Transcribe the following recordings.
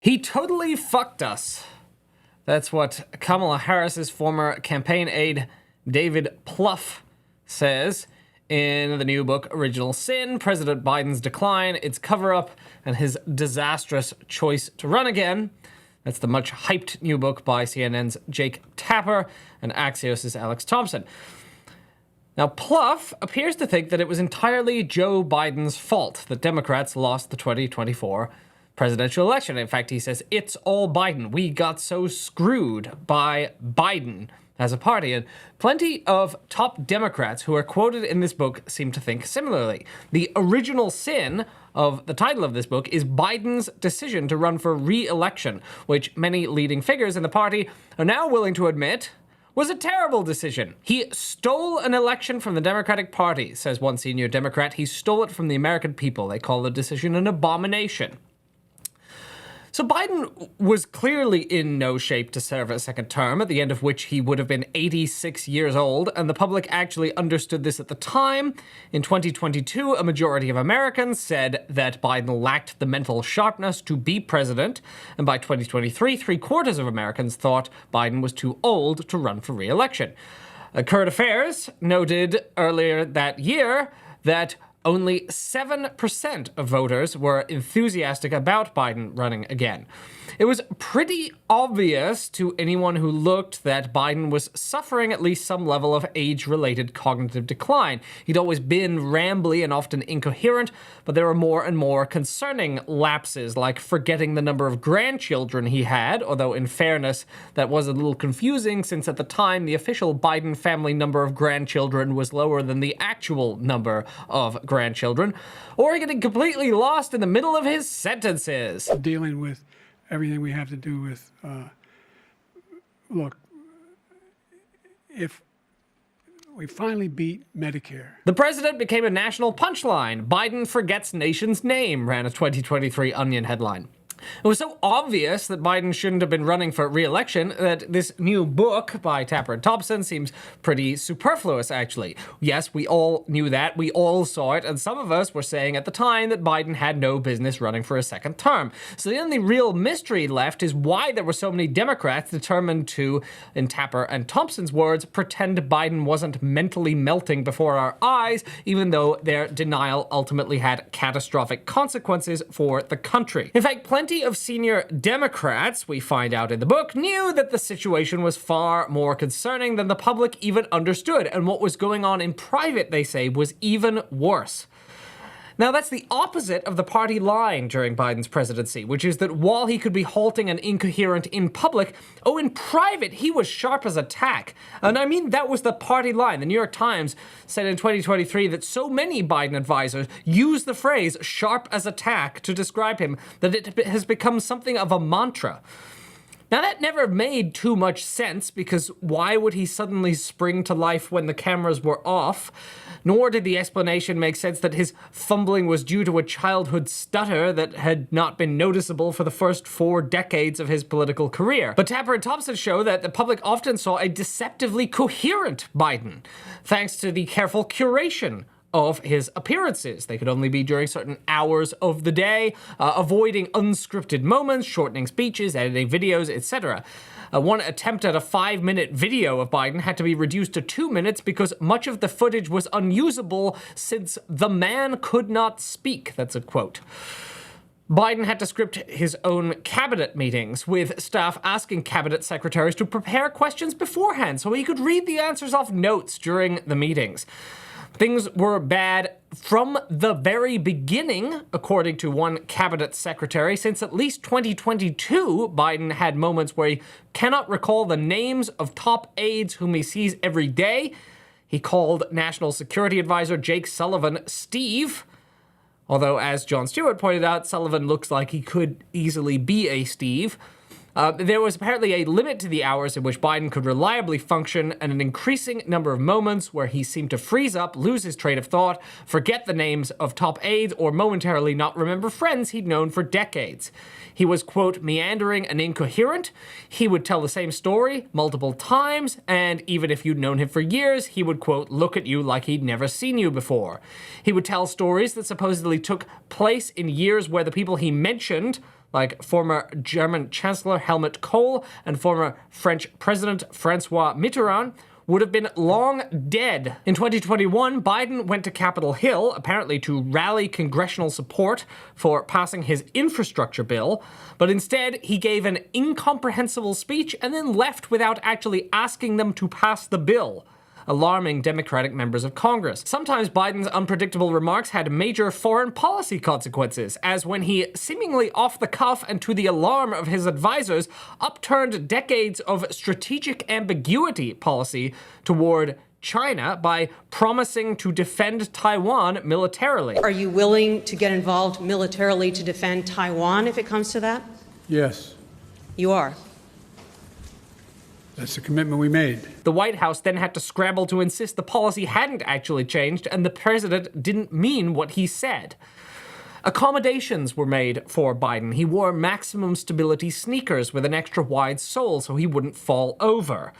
He totally fucked us. That's what Kamala Harris's former campaign aide, David Plouffe, says in the new book, Original Sin, President Biden's Decline, Its Cover-Up, and His Disastrous Choice to Run Again. That's the much-hyped new book by CNN's Jake Tapper and Axios' Alex Thompson. Now, Plouffe appears to think that it was entirely Joe Biden's fault that Democrats lost the 2024 presidential election. In fact, he says, it's all Biden. We got so screwed by Biden as a party. And plenty of top Democrats who are quoted in this book seem to think similarly. The original sin of the title of this book is Biden's decision to run for re-election, which many leading figures in the party are now willing to admit was a terrible decision. He stole an election from the Democratic Party, says one senior Democrat. He stole it from the American people. They call the decision an abomination. So Biden was clearly in no shape to serve a second term, at the end of which he would have been 86 years old, and the public actually understood this at the time. In 2022, a majority of Americans said that Biden lacked the mental sharpness to be president, and by 2023, 3/4 of Americans thought Biden was too old to run for re-election. Current Affairs noted earlier that year that only 7% of voters were enthusiastic about Biden running again. It was pretty obvious to anyone who looked that Biden was suffering at least some level of age-related cognitive decline. He'd always been rambly and often incoherent, but there were more and more concerning lapses, like forgetting the number of grandchildren he had, although in fairness, that was a little confusing since at the time the official Biden family number of grandchildren was lower than the actual number of grandchildren, or getting completely lost in the middle of his sentences. Dealing with everything we have to do with, look, if we finally beat Medicare. The president became a national punchline. Biden forgets nation's name, ran a 2023 Onion headline. It was so obvious that Biden shouldn't have been running for re-election that this new book by Tapper and Thompson seems pretty superfluous, actually. Yes, we all knew that, we all saw it, and some of us were saying at the time that Biden had no business running for a second term. So the only real mystery left is why there were so many Democrats determined to, in Tapper and Thompson's words, pretend Biden wasn't mentally melting before our eyes, even though their denial ultimately had catastrophic consequences for the country. In fact, plenty of senior Democrats, we find out in the book, knew that the situation was far more concerning than the public even understood, and what was going on in private, they say, was even worse. Now, that's the opposite of the party line during Biden's presidency, which is that while he could be halting and incoherent in public, in private, he was sharp as a tack. And I mean, that was the party line. The New York Times said in 2023 that so many Biden advisors use the phrase sharp as a tack to describe him that it has become something of a mantra. Now, that never made too much sense, because why would he suddenly spring to life when the cameras were off? Nor did the explanation make sense that his fumbling was due to a childhood stutter that had not been noticeable for the first 4 decades of his political career. But Tapper and Thompson show that the public often saw a deceptively coherent Biden, thanks to the careful curation of his appearances. They could only be during certain hours of the day, avoiding unscripted moments, shortening speeches, editing videos, etc. One attempt at a 5-minute video of Biden had to be reduced to 2 minutes because much of the footage was unusable since the man could not speak. That's a quote. Biden had to script his own cabinet meetings, with staff asking cabinet secretaries to prepare questions beforehand so he could read the answers off notes during the meetings. Things were bad from the very beginning, according to one cabinet secretary. Since at least 2022, Biden had moments where he cannot recall the names of top aides whom he sees every day. He called National Security Advisor Jake Sullivan Steve, although, as Jon Stewart pointed out, Sullivan looks like he could easily be a Steve. There was apparently a limit to the hours in which Biden could reliably function, and an increasing number of moments where he seemed to freeze up, lose his train of thought, forget the names of top aides, or momentarily not remember friends he'd known for decades. He was, quote, meandering and incoherent. He would tell the same story multiple times, and even if you'd known him for years, he would, quote, look at you like he'd never seen you before. He would tell stories that supposedly took place in years where the people he mentioned, like former German Chancellor Helmut Kohl and former French President Francois Mitterrand, would have been long dead. In 2021, Biden went to Capitol Hill, apparently to rally congressional support for passing his infrastructure bill, but instead he gave an incomprehensible speech and then left without actually asking them to pass the bill, alarming Democratic members of Congress. Sometimes Biden's unpredictable remarks had major foreign policy consequences, as when he, seemingly off the cuff and to the alarm of his advisors, upturned decades of strategic ambiguity policy toward China by promising to defend Taiwan militarily. Are you willing to get involved militarily to defend Taiwan if it comes to that? Yes, You are. that's the commitment we made. The White House then had to scramble to insist the policy hadn't actually changed and the president didn't mean what he said. Accommodations were made for Biden. He wore maximum stability sneakers with an extra wide sole so he wouldn't fall over.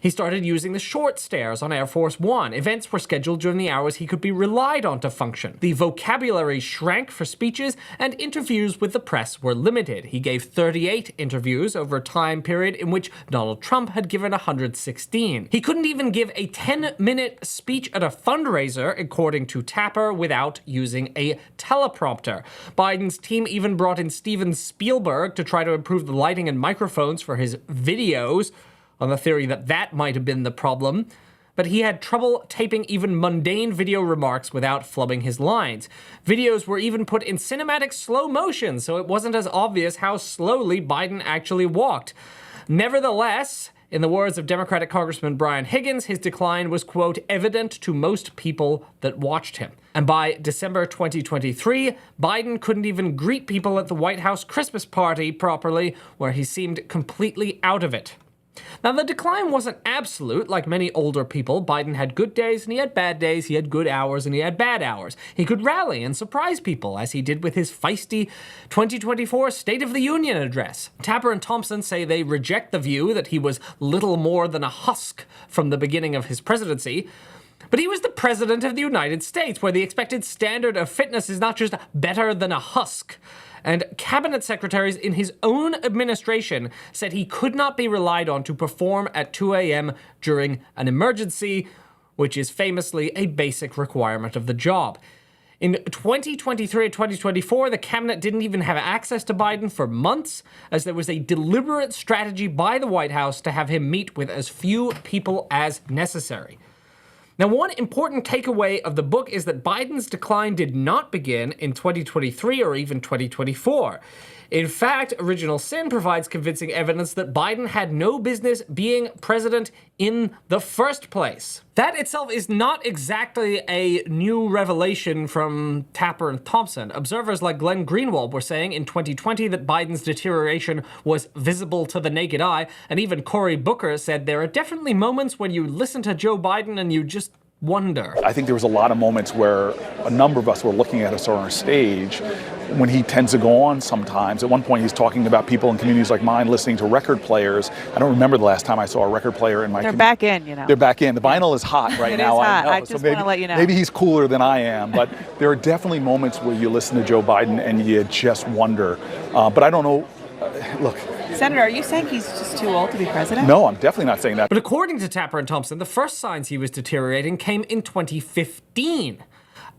He started using the short stairs on Air Force One. Events were scheduled during the hours he could be relied on to function. The vocabulary shrank for speeches, and interviews with the press were limited. He gave 38 interviews over a time period in which Donald Trump had given 116. He couldn't even give a 10-minute speech at a fundraiser, according to Tapper, without using a teleprompter. Biden's team even brought in Steven Spielberg to try to improve the lighting and microphones for his videos, on the theory that that might have been the problem, but he had trouble taping even mundane video remarks without flubbing his lines. Videos were even put in cinematic slow motion, so it wasn't as obvious how slowly Biden actually walked. Nevertheless, in the words of Democratic Congressman Brian Higgins, his decline was, quote, evident to most people that watched him. And by December 2023, Biden couldn't even greet people at the White House Christmas party properly, where he seemed completely out of it. Now, the decline wasn't absolute. Like many older people, Biden had good days and he had bad days, he had good hours and he had bad hours. He could rally and surprise people, as he did with his feisty 2024 State of the Union address. Tapper and Thompson say they reject the view that he was little more than a husk from the beginning of his presidency. But he was the president of the United States, where the expected standard of fitness is not just better than a husk. And cabinet secretaries in his own administration said he could not be relied on to perform at 2 a.m. during an emergency, which is famously a basic requirement of the job. In 2023 and 2024, the cabinet didn't even have access to Biden for months, as there was a deliberate strategy by the White House to have him meet with as few people as necessary. Now, one important takeaway of the book is that Biden's decline did not begin in 2023 or even 2024. In fact, Original Sin provides convincing evidence that Biden had no business being president in the first place. That itself is not exactly a new revelation from Tapper and Thompson. Observers like Glenn Greenwald were saying in 2020 that Biden's deterioration was visible to the naked eye, and even Cory Booker said there are definitely moments when you listen to Joe Biden and you just wonder. I think there was a lot of moments where a number of us were looking at us on our stage when he tends to go on sometimes. At one point, he's talking about people in communities like mine listening to record players. I don't remember the last time I saw a record player in my community. They're back in, you know. They're back in. The vinyl is hot right now. It is hot. I know. I just want to let you know. Maybe he's cooler than I am, but there are definitely moments where you listen to Joe Biden and you just wonder. But I don't know. Look. Senator, are you saying he's just too old to be president? No, I'm definitely not saying that. But according to Tapper and Thompson, the first signs he was deteriorating came in 2015.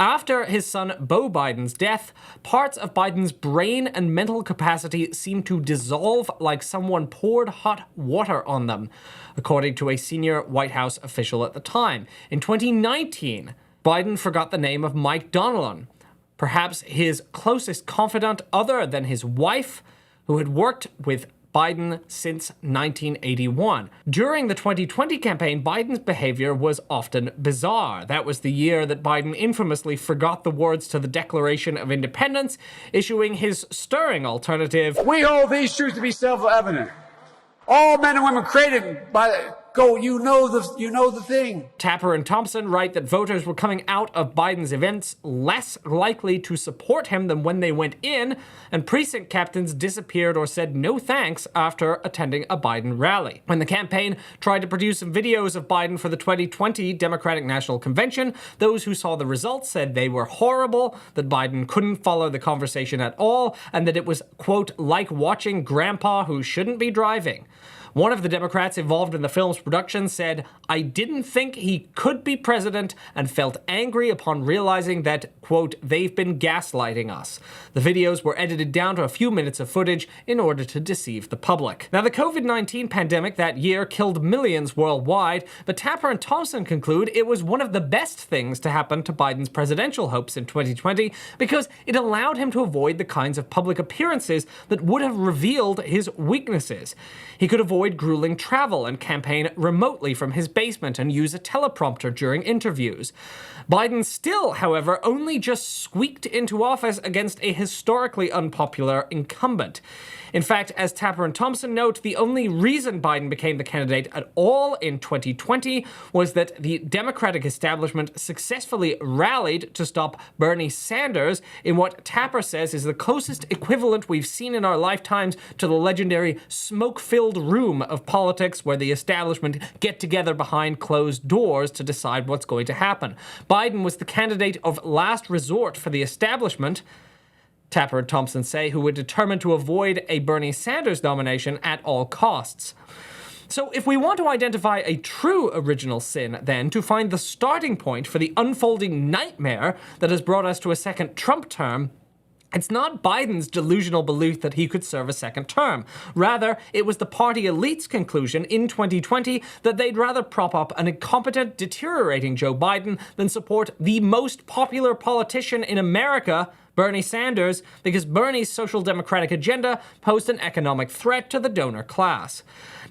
After his son Beau Biden's death, parts of Biden's brain and mental capacity seemed to dissolve like someone poured hot water on them, according to a senior White House official at the time. In 2019, Biden forgot the name of Mike Donilon, perhaps his closest confidant other than his wife, who had worked with Biden since 1981. During the 2020 campaign, Biden's behavior was often bizarre. That was the year that Biden infamously forgot the words to the Declaration of Independence, issuing his stirring alternative. We hold these truths to be self-evident. All men and women created by Go, you know the thing. Tapper and Thompson write that voters were coming out of Biden's events less likely to support him than when they went in, and precinct captains disappeared or said no thanks after attending a Biden rally. When the campaign tried to produce some videos of Biden for the 2020 Democratic National Convention, those who saw the results said they were horrible, that Biden couldn't follow the conversation at all, and that it was, quote, like watching grandpa who shouldn't be driving. One of the Democrats involved in the film's production said, "I didn't think he could be president and felt angry upon realizing that, quote, they've been gaslighting us." The videos were edited down to a few minutes of footage in order to deceive the public. Now, the COVID-19 pandemic that year killed millions worldwide, but Tapper and Thompson conclude it was one of the best things to happen to Biden's presidential hopes in 2020 because it allowed him to avoid the kinds of public appearances that would have revealed his weaknesses. He could avoid grueling travel and campaign remotely from his basement and use a teleprompter during interviews. Biden still, however, only just squeaked into office against a historically unpopular incumbent. In fact, as Tapper and Thompson note, the only reason Biden became the candidate at all in 2020 was that the Democratic establishment successfully rallied to stop Bernie Sanders in what Tapper says is the closest equivalent we've seen in our lifetimes to the legendary smoke-filled room of politics where the establishment get together behind closed doors to decide what's going to happen. Biden was the candidate of last resort for the establishment, Tapper and Thompson say, who were determined to avoid a Bernie Sanders nomination at all costs. So if we want to identify a true original sin, then, to find the starting point for the unfolding nightmare that has brought us to a second Trump term, it's not Biden's delusional belief that he could serve a second term. Rather, it was the party elite's conclusion in 2020 that they'd rather prop up an incompetent, deteriorating Joe Biden than support the most popular politician in America, Bernie Sanders, because Bernie's social democratic agenda posed an economic threat to the donor class.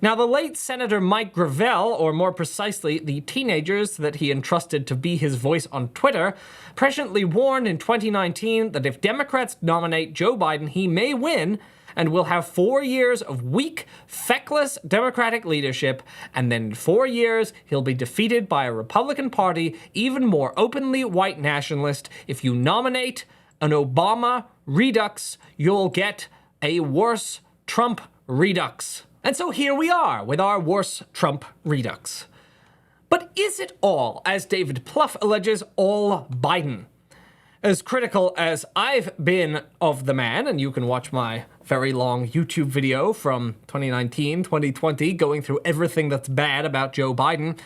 Now, the late Senator Mike Gravel, or more precisely, the teenagers that he entrusted to be his voice on Twitter, presciently warned in 2019 that if Democrats nominate Joe Biden, he may win, and will have 4 years of weak, feckless Democratic leadership, and then in 4 years, he'll be defeated by a Republican Party even more openly white nationalist. If you nominate an Obama redux, you'll get a worse Trump redux. And so here we are with our worse Trump redux. But is it all, as David Plouffe alleges, all Biden? As critical as I've been of the man, and you can watch my very long YouTube video from 2019, 2020, going through everything that's bad about Joe Biden,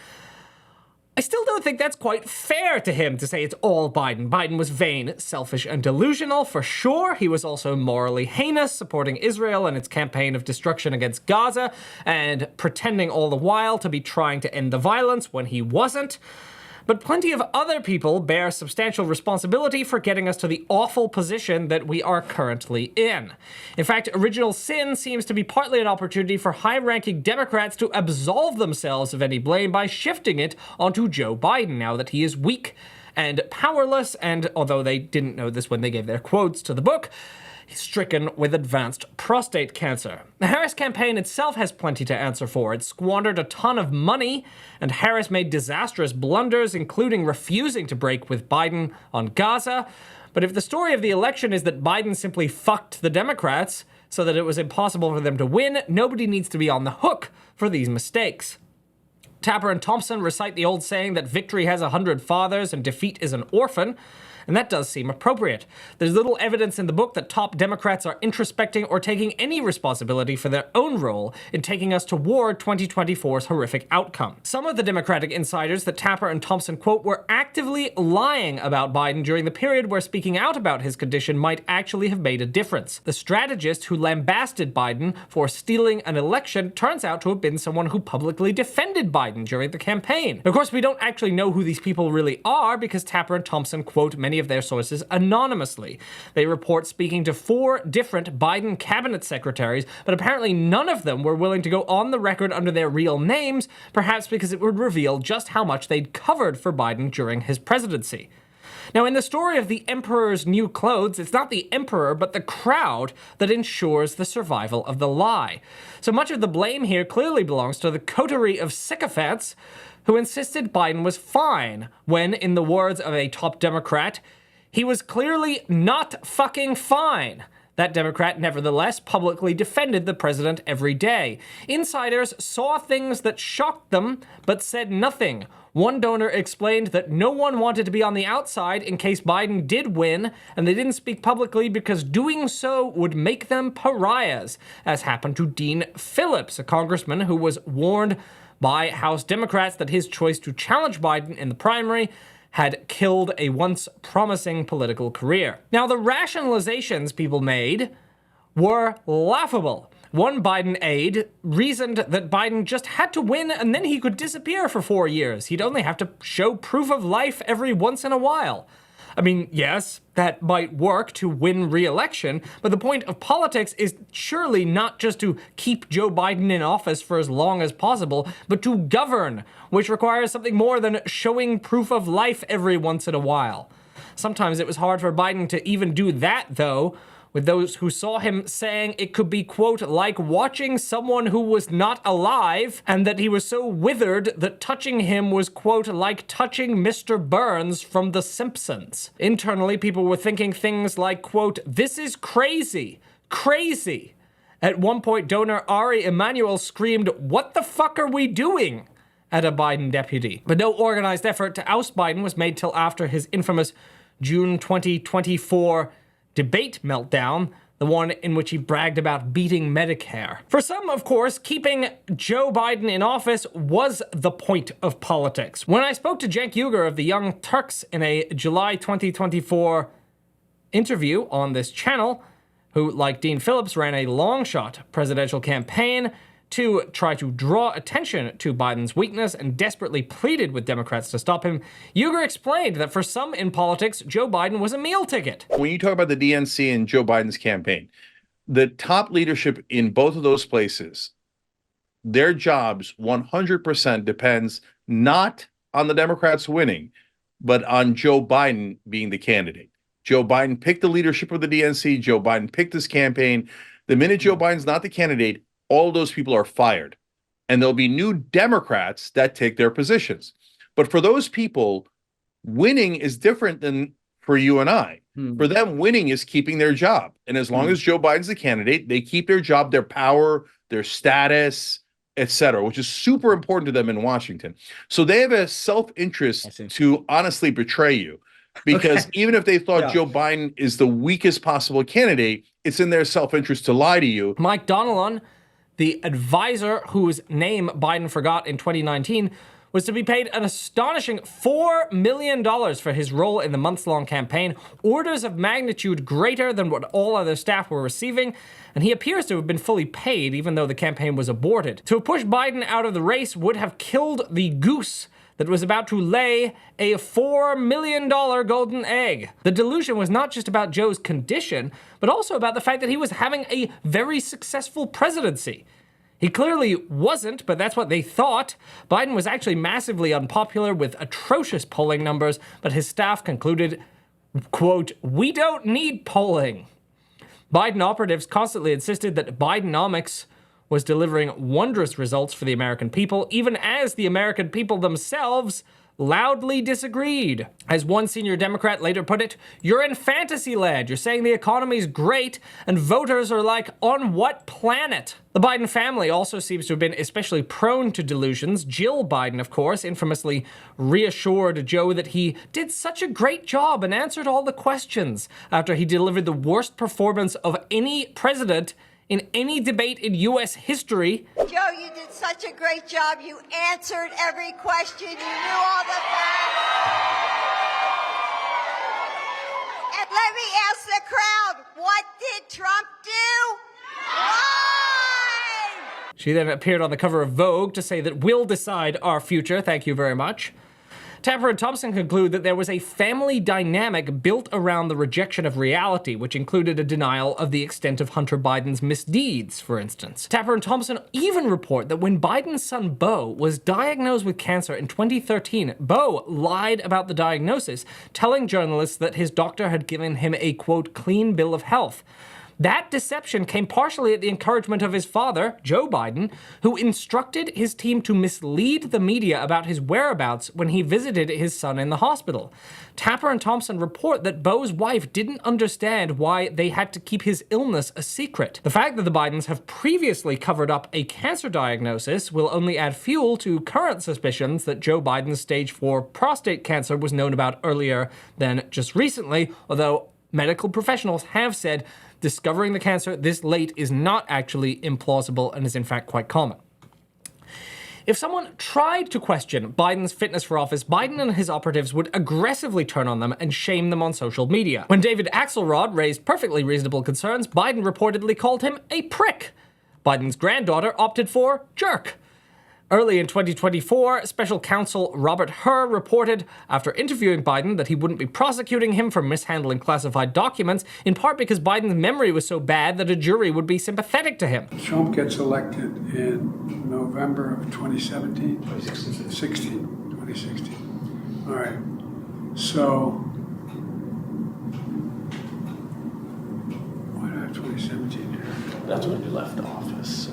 I still don't think that's quite fair to him to say it's all Biden. Biden was vain, selfish, and delusional, for sure. He was also morally heinous, supporting Israel and its campaign of destruction against Gaza, and pretending all the while to be trying to end the violence when he wasn't. But plenty of other people bear substantial responsibility for getting us to the awful position that we are currently in. In fact, original sin seems to be partly an opportunity for high-ranking Democrats to absolve themselves of any blame by shifting it onto Joe Biden now that he is weak and powerless, and although they didn't know this when they gave their quotes to the book, stricken with advanced prostate cancer. The Harris campaign itself has plenty to answer for. It squandered a ton of money, and Harris made disastrous blunders, including refusing to break with Biden on Gaza. But if the story of the election is that Biden simply fucked the Democrats so that it was impossible for them to win, nobody needs to be on the hook for these mistakes. Tapper and Thompson recite the old saying that victory has 100 fathers and defeat is an orphan, and that does seem appropriate. There's little evidence in the book that top Democrats are introspecting or taking any responsibility for their own role in taking us toward 2024's horrific outcome. Some of the Democratic insiders that Tapper and Thompson quote were actively lying about Biden during the period where speaking out about his condition might actually have made a difference. The strategist who lambasted Biden for stealing an election turns out to have been someone who publicly defended Biden during the campaign. Of course, we don't actually know who these people really are because Tapper and Thompson quote many of their sources anonymously. They report speaking to 4 different Biden cabinet secretaries, but apparently none of them were willing to go on the record under their real names, perhaps because it would reveal just how much they'd covered for Biden during his presidency. Now, in the story of the emperor's new clothes, it's not the emperor, but the crowd that ensures the survival of the lie. So much of the blame here clearly belongs to the coterie of sycophants who insisted Biden was fine, when, in the words of a top Democrat, he was clearly not fucking fine. That Democrat, nevertheless, publicly defended the president every day. Insiders saw things that shocked them, but said nothing. One donor explained that no one wanted to be on the outside in case Biden did win, and they didn't speak publicly because doing so would make them pariahs, as happened to Dean Phillips, a congressman who was warned by House Democrats that his choice to challenge Biden in the primary had killed a once promising political career. Now, the rationalizations people made were laughable. One Biden aide reasoned that Biden just had to win and then he could disappear for 4 years. He'd only have to show proof of life every once in a while. I mean, yes, that might work to win re-election, but the point of politics is surely not just to keep Joe Biden in office for as long as possible, but to govern, which requires something more than showing proof of life every once in a while. Sometimes it was hard for Biden to even do that, though, with those who saw him saying it could be, quote, like watching someone who was not alive, and that he was so withered that touching him was, quote, like touching Mr. Burns from The Simpsons. Internally, people were thinking things like, quote, this is crazy, crazy. At one point, donor Ari Emanuel screamed, what the fuck are we doing? At a Biden deputy. But no organized effort to oust Biden was made till after his infamous June 2024 debate meltdown, the one in which he bragged about beating Medicare. For some, of course, keeping Joe Biden in office was the point of politics. When I spoke to Cenk Uygur of the Young Turks in a July 2024 interview on this channel, who, like Dean Phillips, ran a long-shot presidential campaign to try to draw attention to Biden's weakness and desperately pleaded with Democrats to stop him, Uygur explained that for some in politics, Joe Biden was a meal ticket. When you talk about the DNC and Joe Biden's campaign, the top leadership in both of those places, their jobs 100% depends not on the Democrats winning, but on Joe Biden being the candidate. Joe Biden picked the leadership of the DNC. Joe Biden picked his campaign. The minute Joe Biden's not the candidate, all those people are fired. And there'll be new Democrats that take their positions. But for those people, winning is different than for you and I. For them, winning is keeping their job. And as long as Joe Biden's the candidate, they keep their job, their power, their status, etc., which is super important to them in Washington. So they have a self-interest to honestly betray you. Because even if they thought Joe Biden is the weakest possible candidate, it's in their self-interest to lie to you. Mike Donilon, the advisor whose name Biden forgot in 2019, was to be paid an astonishing $4 million for his role in the months-long campaign, orders of magnitude greater than what all other staff were receiving, and he appears to have been fully paid even though the campaign was aborted. To have pushed Biden out of the race would have killed the goose that was about to lay a $4 million golden egg. The delusion was not just about Joe's condition, but also about the fact that he was having a very successful presidency. He clearly wasn't, but that's what they thought. Biden was actually massively unpopular with atrocious polling numbers, but his staff concluded, quote, we don't need polling. Biden operatives constantly insisted that Bidenomics was delivering wondrous results for the American people, even as the American people themselves loudly disagreed. As one senior Democrat later put it, you're in fantasy land. You're saying the economy's great, and voters are like, on what planet? The Biden family also seems to have been especially prone to delusions. Jill Biden, of course, infamously reassured Joe that he did such a great job and answered all the questions after he delivered the worst performance of any president in any debate in U.S. history. Joe, you did such a great job. You answered every question. You knew all the facts. And let me ask the crowd, what did Trump do? Why? She then appeared on the cover of Vogue to say that we'll decide our future. Thank you very much. Tapper and Thompson conclude that there was a family dynamic built around the rejection of reality, which included a denial of the extent of Hunter Biden's misdeeds, for instance. Tapper and Thompson even report that when Biden's son Beau was diagnosed with cancer in 2013, Beau lied about the diagnosis, telling journalists that his doctor had given him a, quote, clean bill of health. That deception came partially at the encouragement of his father, Joe Biden, who instructed his team to mislead the media about his whereabouts when he visited his son in the hospital. Tapper and Thompson report that Beau's wife didn't understand why they had to keep his illness a secret. The fact that the Bidens have previously covered up a cancer diagnosis will only add fuel to current suspicions that Joe Biden's stage 4 prostate cancer was known about earlier than just recently, although medical professionals have said discovering the cancer this late is not actually implausible and is in fact quite common. If someone tried to question Biden's fitness for office, Biden and his operatives would aggressively turn on them and shame them on social media. When David Axelrod raised perfectly reasonable concerns, Biden reportedly called him a prick. Biden's granddaughter opted for jerk. Early in 2024, special counsel Robert Hur reported after interviewing Biden that he wouldn't be prosecuting him for mishandling classified documents, in part because Biden's memory was so bad that a jury would be sympathetic to him. Trump gets elected in November of 2017? 2016. All right. So, why do I have 2017 here? That's when you left office,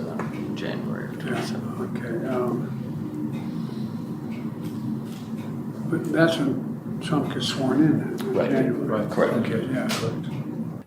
January of 2017. Okay. But that's when Trump gets sworn in. Right. January. Right. Correct. Okay. Yeah. Correct.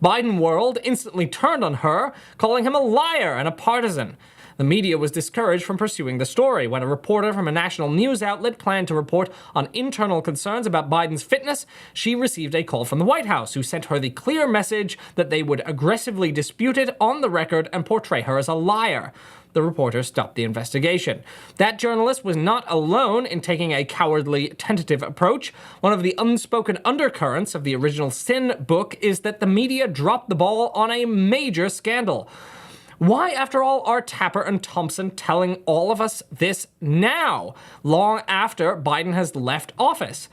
Biden world instantly turned on her, calling him a liar and a partisan. The media was discouraged from pursuing the story when a reporter from a national news outlet planned to report on internal concerns about Biden's fitness. She received a call from the White House, who sent her the clear message that they would aggressively dispute it on the record and portray her as a liar. The reporter stopped the investigation. That journalist was not alone in taking a cowardly, tentative approach. One of the unspoken undercurrents of the original Sin book is that the media dropped the ball on a major scandal. Why, after all, are Tapper and Thompson telling all of us this now, long after Biden has left office?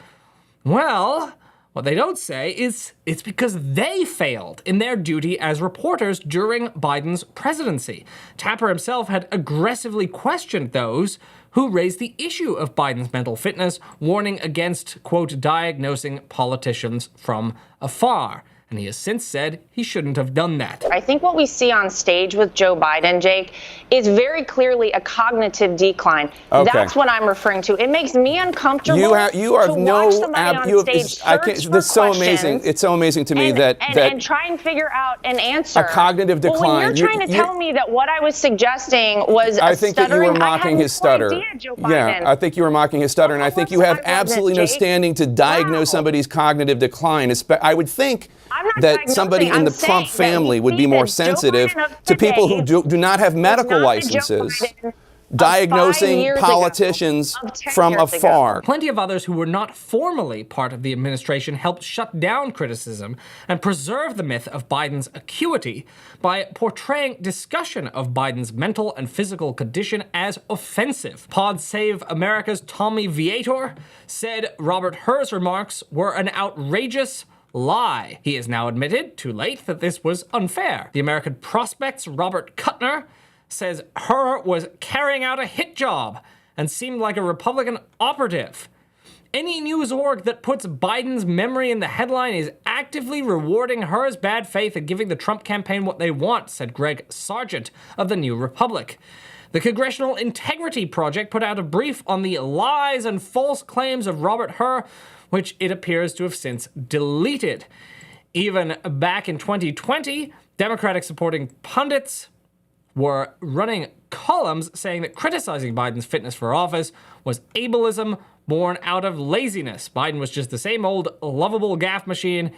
Well, what they don't say is it's because they failed in their duty as reporters during Biden's presidency. Tapper himself had aggressively questioned those who raised the issue of Biden's mental fitness, warning against, quote, diagnosing politicians from afar. And he has since said he shouldn't have done that. I think what we see on stage with Joe Biden, Jake, is very clearly a cognitive decline. Okay. That's what I'm referring to. It makes me uncomfortable. You are to no. watch somebody on stage That's so amazing. It's so amazing to me that try and figure out an answer. A cognitive decline. Well, when you're trying to tell me that what I was suggesting was I think that you were mocking his stutter. Yeah, I think you were mocking his stutter, and I think you have absolutely no standing to diagnose somebody's cognitive decline. I would think that somebody in the Trump family would be more sensitive to people who do not have medical licenses diagnosing politicians from afar. Plenty of others who were not formally part of the administration helped shut down criticism and preserve the myth of Biden's acuity by portraying discussion of Biden's mental and physical condition as offensive. Pod Save America's Tommy Viator said Robert Hur's remarks were an outrageous lie. He has now admitted, too late, that this was unfair. The American Prospect's Robert Kuttner says Hur was carrying out a hit job and seemed like a Republican operative. Any news org that puts Biden's memory in the headline is actively rewarding Hur's bad faith and giving the Trump campaign what they want, said Greg Sargent of the New Republic. The Congressional Integrity Project put out a brief on the lies and false claims of Robert Hur, which it appears to have since deleted. Even back in 2020, Democratic-supporting pundits were running columns saying that criticizing Biden's fitness for office was ableism born out of laziness. Biden was just the same old lovable gaffe machine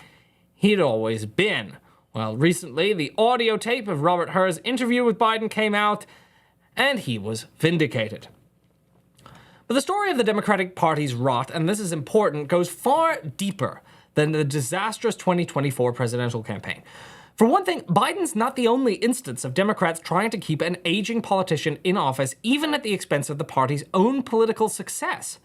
he'd always been. Well, recently, the audio tape of Robert Hur's interview with Biden came out, and he was vindicated. But the story of the Democratic Party's rot, and this is important, goes far deeper than the disastrous 2024 presidential campaign. For one thing, Biden's not the only instance of Democrats trying to keep an aging politician in office, even at the expense of the party's own political success.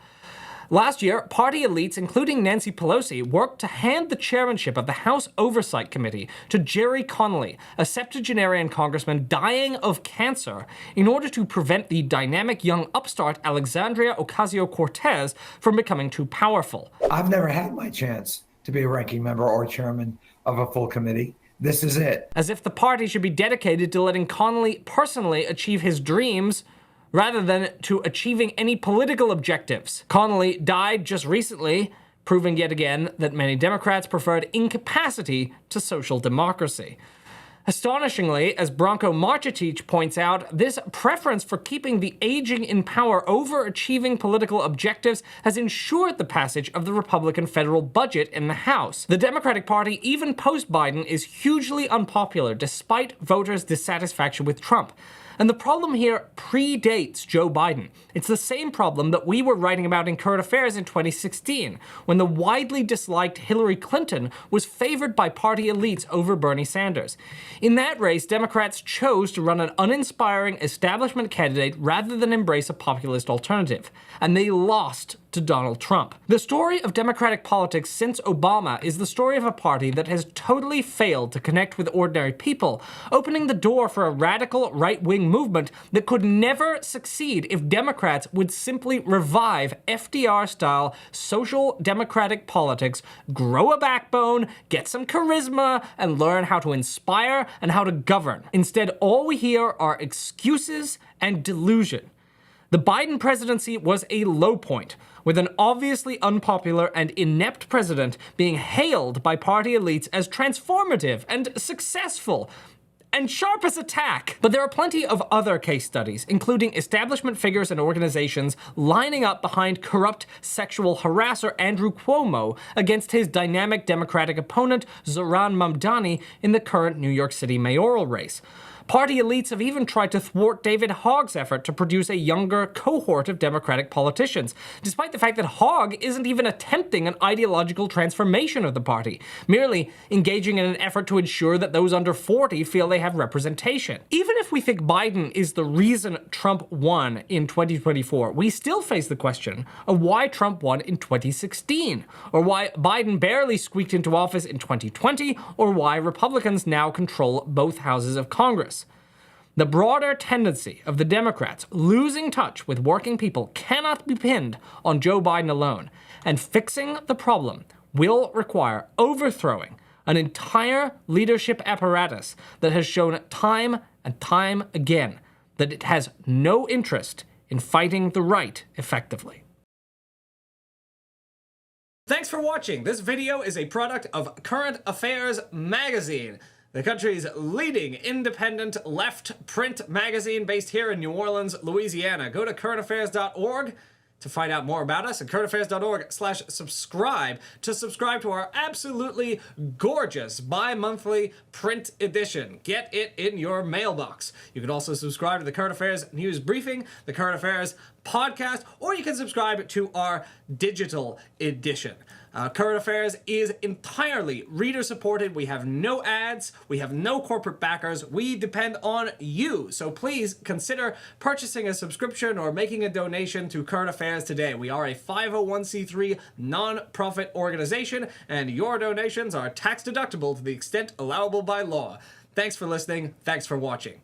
Last year, party elites, including Nancy Pelosi, worked to hand the chairmanship of the House Oversight Committee to Jerry Connolly, a septuagenarian congressman dying of cancer, in order to prevent the dynamic young upstart Alexandria Ocasio-Cortez from becoming too powerful. I've never had my chance to be a ranking member or chairman of a full committee. This is it. As if the party should be dedicated to letting Connolly personally achieve his dreams rather than to achieving any political objectives. Connolly died just recently, proving yet again that many Democrats preferred incapacity to social democracy. Astonishingly, as Branko Marcetic points out, this preference for keeping the aging in power over achieving political objectives has ensured the passage of the Republican federal budget in the House. The Democratic Party, even post-Biden, is hugely unpopular despite voters' dissatisfaction with Trump. And the problem here predates Joe Biden. It's the same problem that we were writing about in Current Affairs in 2016, when the widely disliked Hillary Clinton was favored by party elites over Bernie Sanders. In that race, Democrats chose to run an uninspiring establishment candidate rather than embrace a populist alternative, and they lost to Donald Trump. The story of Democratic politics since Obama is the story of a party that has totally failed to connect with ordinary people, opening the door for a radical right-wing movement that could never succeed if Democrats would simply revive FDR-style social democratic politics, grow a backbone, get some charisma, and learn how to inspire and how to govern. Instead, all we hear are excuses and delusion. The Biden presidency was a low point, with an obviously unpopular and inept president being hailed by party elites as transformative and successful and sharp as a tack. But there are plenty of other case studies, including establishment figures and organizations lining up behind corrupt sexual harasser Andrew Cuomo against his dynamic Democratic opponent Zohran Mamdani in the current New York City mayoral race. Party elites have even tried to thwart David Hogg's effort to produce a younger cohort of Democratic politicians, despite the fact that Hogg isn't even attempting an ideological transformation of the party, merely engaging in an effort to ensure that those under 40 feel they have representation. Even if we think Biden is the reason Trump won in 2024, we still face the question of why Trump won in 2016, or why Biden barely squeaked into office in 2020, or why Republicans now control both houses of Congress. The broader tendency of the Democrats losing touch with working people cannot be pinned on Joe Biden alone, and fixing the problem will require overthrowing an entire leadership apparatus that has shown time and time again that it has no interest in fighting the right effectively. Thanks for watching. This video is a product of Current Affairs magazine, the country's leading independent left print magazine based here in New Orleans, Louisiana. Go to currentaffairs.org to find out more about us, and currentaffairs.org/subscribe to subscribe to our absolutely gorgeous bi-monthly print edition. Get it in your mailbox. You can also subscribe to the Current Affairs News Briefing, the Current Affairs podcast, or you can subscribe to our digital edition. Current Affairs is entirely reader-supported. We have no ads. We have no corporate backers. We depend on you. So please consider purchasing a subscription or making a donation to Current Affairs today. We are a 501c3 non-profit organization, and your donations are tax-deductible to the extent allowable by law. Thanks for listening. Thanks for watching.